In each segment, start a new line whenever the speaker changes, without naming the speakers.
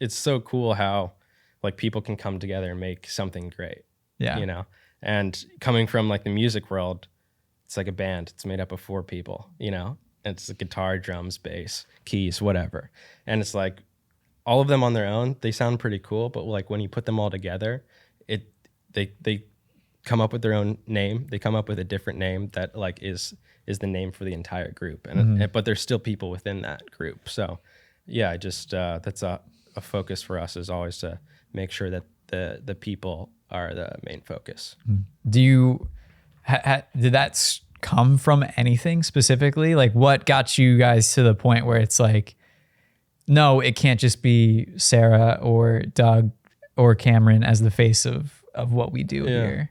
it's so cool how like people can come together and make something great.
Yeah.
You know, and coming from like the music world, it's like a band. It's made up of 4 people, you know, it's a guitar, drums, bass, keys, whatever. And it's like all of them on their own, they sound pretty cool. But like when you put them all together, they come up with their own name. They come up with a different name that like is the name for the entire group. And but there's still people within that group. So yeah, I just that's a focus for us is always to make sure that the people are the main focus.
Do you did that come from anything specifically? Like what got you guys to the point where it's like, no, it can't just be Sarah or Doug or Cameron as the face of what we do here?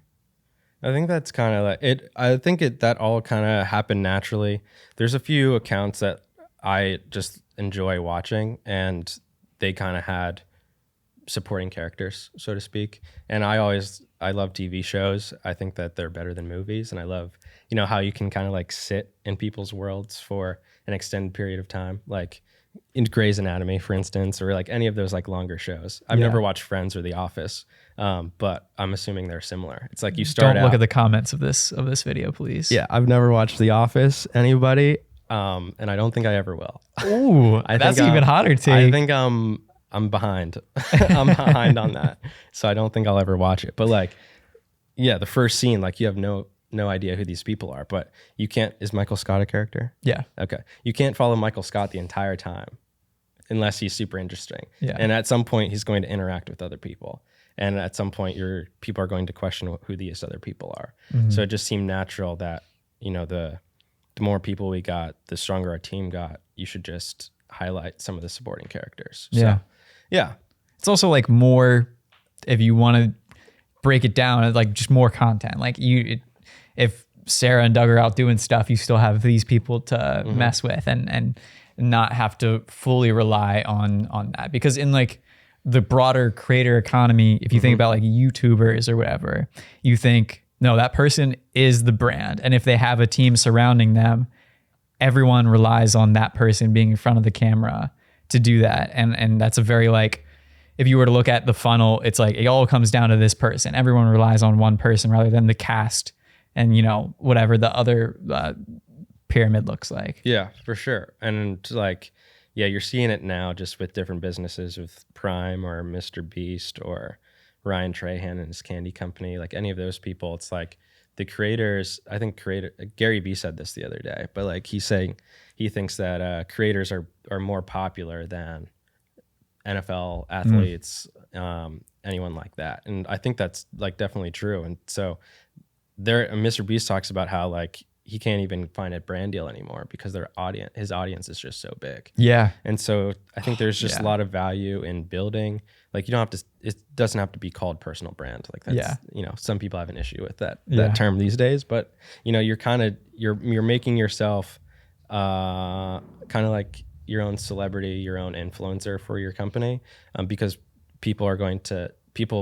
I think that's kind of like it. I think that all kind of happened naturally. There's a few accounts that I just enjoy watching, and they kind of had supporting characters, so to speak. And I love TV shows. I think that they're better than movies, and I love, you know, how you can kind of like sit in people's worlds for an extended period of time, like in Grey's Anatomy, for instance, or like any of those like longer shows. I've never watched Friends or The Office, but I'm assuming they're similar. It's like you start.
Don't look at the comments of this video, please.
Yeah, I've never watched The Office. Anybody? And I don't think I ever will.
Ooh, that's even hotter take.
I think I'm behind. I'm behind on that, so I don't think I'll ever watch it. But like, yeah, the first scene, like you have no idea who these people are, but you can't. Is Michael Scott a character?
Yeah.
Okay. You can't follow Michael Scott the entire time unless he's super interesting.
Yeah.
And at some point, he's going to interact with other people, and at some point, people are going to question who these other people are. So it just seemed natural that, you know, the more people we got, the stronger our team got. You should just highlight some of the supporting characters. So, yeah.
It's also like more, if you want to break it down, it's like just more content. Like if Sarah and Doug are out doing stuff, you still have these people to mess with and not have to fully rely on that. Because in like the broader creator economy, if you think about like YouTubers or whatever, you think, no, that person is the brand. And if they have a team surrounding them, everyone relies on that person being in front of the camera to do that. And that's a very like, if you were to look at the funnel, it's like it all comes down to this person. Everyone relies on one person rather than the cast and, you know, whatever the other pyramid looks like.
Yeah, for sure. And like, yeah, you're seeing it now just with different businesses, with Prime or Mr. Beast or Ryan Trahan and his candy company, like any of those people. It's like the creators, I think Gary Vee said this the other day, but like he's saying he thinks that creators are more popular than NFL athletes, anyone like that. And I think that's like definitely true. And so Mr. Beast talks about how like he can't even find a brand deal anymore because his audience is just so big.
Yeah.
And so I think there's just a lot of value in building. Like you don't have to, it doesn't have to be called personal brand. Like that's, you know, some people have an issue with that term these days, but you know, you're making yourself kind of like your own celebrity, your own influencer for your company, because people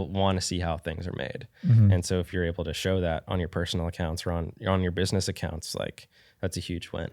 want to see how things are made. And so if you're able to show that on your personal accounts or on your business accounts, like that's a huge win.